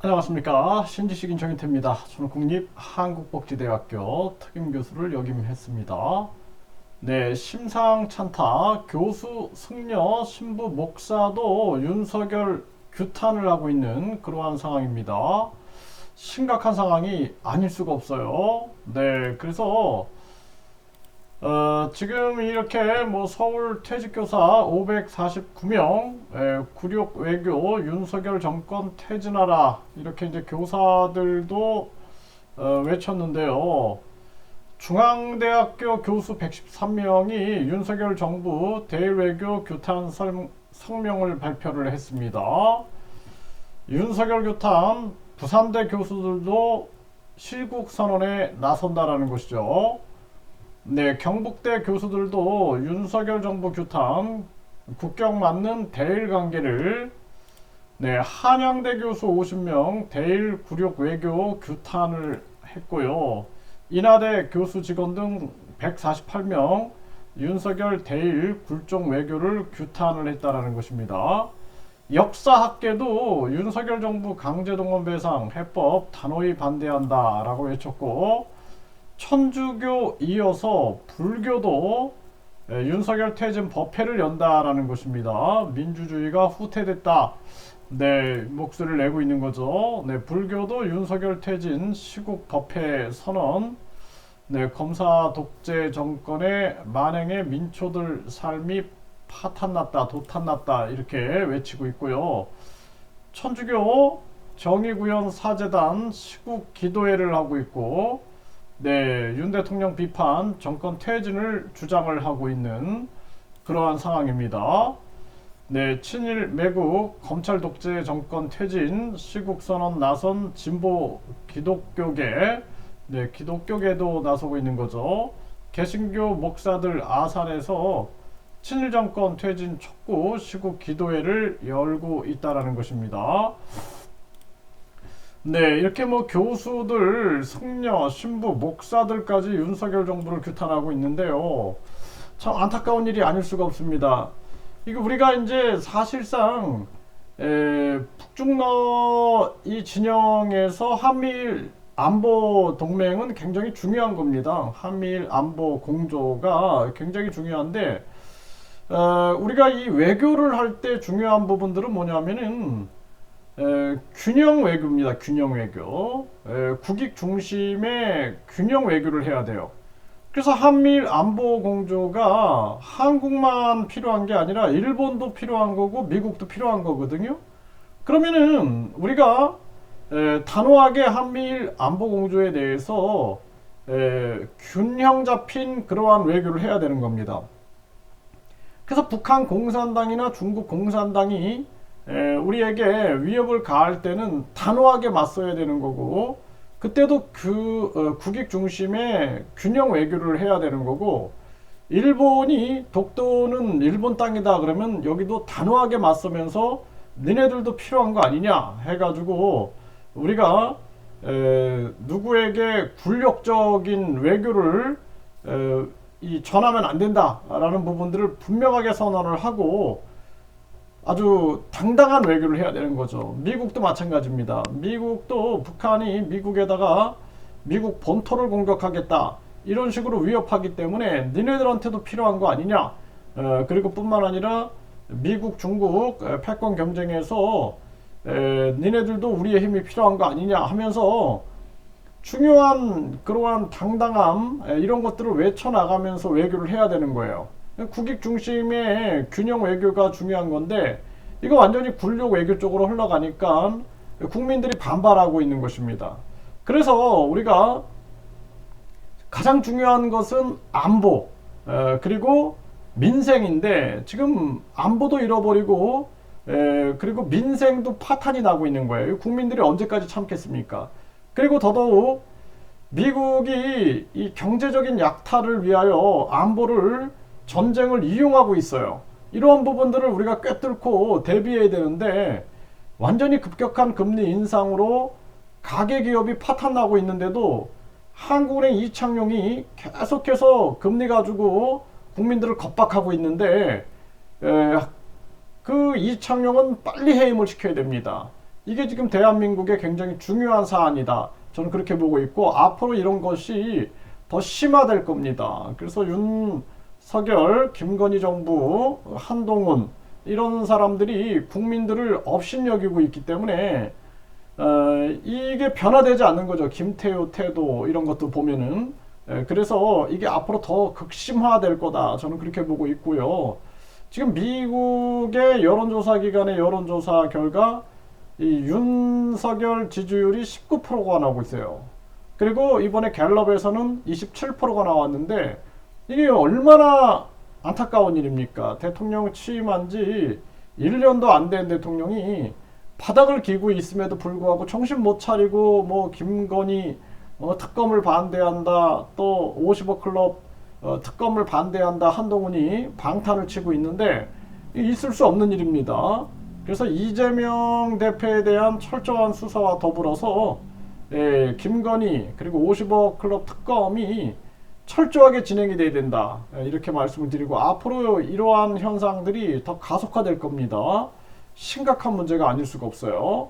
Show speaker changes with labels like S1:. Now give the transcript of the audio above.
S1: 안녕하십니까. 신지식 인정인태입니다. 저는 국립한국복지대학교 특임교수를 역임했습니다. 네, 심상찮다. 교수, 승려, 신부, 목사도 윤석열 규탄을 하고 있는 그러한 상황입니다. 심각한 상황이 아닐 수가 없어요. 네, 그래서 지금 이렇게 서울 퇴직교사 549명, 96 외교 윤석열 정권 퇴진하라 이렇게 이제 교사들도 외쳤는데요. 중앙대학교 교수 113명이 윤석열 정부 대외교 규탄 성명을 발표를 했습니다. 윤석열 규탄 부산대 교수들도 실국 선언에 나선다라는 것이죠. 네, 경북대 교수들도 윤석열 정부 규탄, 국격 맞는 대일 관계를, 네, 한양대 교수 50명 대일 굴욕 외교 규탄을 했고요. 인하대 교수 직원 등 148명 윤석열 대일 굴종 외교를 규탄을 했다라는 것입니다. 역사학계도 윤석열 정부 강제동원 배상 해법 단호히 반대한다라고 외쳤고, 천주교 이어서 불교도 윤석열 퇴진 법회를 연다라는 것입니다. 민주주의가 후퇴됐다. 네, 목소리를 내고 있는 거죠. 네, 불교도 윤석열 퇴진 시국 법회 선언. 네, 검사 독재 정권의 만행에 민초들 삶이 파탄났다, 도탄났다 이렇게 외치고 있고요. 천주교 정의구현 사재단 시국 기도회를 하고 있고, 네, 윤 대통령 비판 정권 퇴진을 주장을 하고 있는 그러한 상황입니다. 네, 친일 매국 검찰 독재 정권 퇴진 시국 선언 나선 진보 기독교계, 네, 기독교계도 나서고 있는 거죠. 개신교 목사들 아산에서 친일 정권 퇴진 촉구 시국 기도회를 열고 있다라는 것입니다. 네, 이렇게 교수들, 승려, 신부, 목사들까지 윤석열 정부를 규탄하고 있는데요. 참 안타까운 일이 아닐 수가 없습니다. 이거 우리가 이제 사실상 북중러 이 진영에서 한미일 안보 동맹은 굉장히 중요한 겁니다. 한미일 안보 공조가 굉장히 중요한데, 우리가 이 외교를 할 때 중요한 부분들은 뭐냐면은 균형 외교입니다. 균형 외교. 국익 중심의 균형 외교를 해야 돼요. 그래서 한미일 안보 공조가 한국만 필요한 게 아니라 일본도 필요한 거고 미국도 필요한 거거든요. 그러면은 우리가 단호하게 한미일 안보 공조에 대해서 균형 잡힌 그러한 외교를 해야 되는 겁니다. 그래서 북한 공산당이나 중국 공산당이 우리에게 위협을 가할 때는 단호하게 맞서야 되는 거고, 그때도 국익 중심의 균형 외교를 해야 되는 거고, 일본이 독도는 일본 땅이다 그러면 여기도 단호하게 맞서면서 니네들도 필요한 거 아니냐 해가지고 우리가 누구에게 굴욕적인 외교를 전하면 안 된다라는 부분들을 분명하게 선언을 하고 아주 당당한 외교를 해야 되는 거죠. 미국도 마찬가지입니다. 미국도 북한이 미국에다가 미국 본토를 공격하겠다 이런 식으로 위협하기 때문에 니네들한테도 필요한 거 아니냐. 그리고 뿐만 아니라 미국, 중국 패권 경쟁에서 니네들도 우리의 힘이 필요한 거 아니냐 하면서 중요한 그러한 당당함 이런 것들을 외쳐나가면서 외교를 해야 되는 거예요. 국익 중심의 균형 외교가 중요한 건데 이거 완전히 굴욕 외교 쪽으로 흘러가니까 국민들이 반발하고 있는 것입니다. 그래서 우리가 가장 중요한 것은 안보 그리고 민생인데 지금 안보도 잃어버리고 그리고 민생도 파탄이 나고 있는 거예요. 국민들이 언제까지 참겠습니까? 그리고 더더욱 미국이 이 경제적인 약탈을 위하여 안보를 전쟁을 이용하고 있어요. 이러한 부분들을 우리가 꿰뚫고 대비해야 되는데 완전히 급격한 금리 인상으로 가계 기업이 파탄나고 있는데도 한국은행 이창용이 계속해서 금리 가지고 국민들을 겁박하고 있는데 그 이창용은 빨리 해임을 시켜야 됩니다. 이게 지금 대한민국의 굉장히 중요한 사안이다. 저는 그렇게 보고 있고 앞으로 이런 것이 더 심화될 겁니다. 그래서 윤석열, 김건희 정부, 한동훈 이런 사람들이 국민들을 업신여기고 있기 때문에 이게 변화되지 않는 거죠. 김태효 태도 이런 것도 보면은 그래서 이게 앞으로 더 극심화될 거다. 저는 그렇게 보고 있고요. 지금 미국의 여론조사 기관의 여론조사 결과 이 윤석열 지지율이 19%가 나오고 있어요. 그리고 이번에 갤럽에서는 27%가 나왔는데 이게 얼마나 안타까운 일입니까? 대통령 취임한 지 1년도 안 된 대통령이 바닥을 기고 있음에도 불구하고 정신 못 차리고 뭐 김건희 특검을 반대한다, 또 50억 클럽 특검을 반대한다, 한동훈이 방탄을 치고 있는데 있을 수 없는 일입니다. 그래서 이재명 대표에 대한 철저한 수사와 더불어서 김건희 그리고 50억 클럽 특검이 철저하게 진행이 돼야 된다. 이렇게 말씀을 드리고 앞으로 이러한 현상들이 더 가속화될 겁니다. 심각한 문제가 아닐 수가 없어요.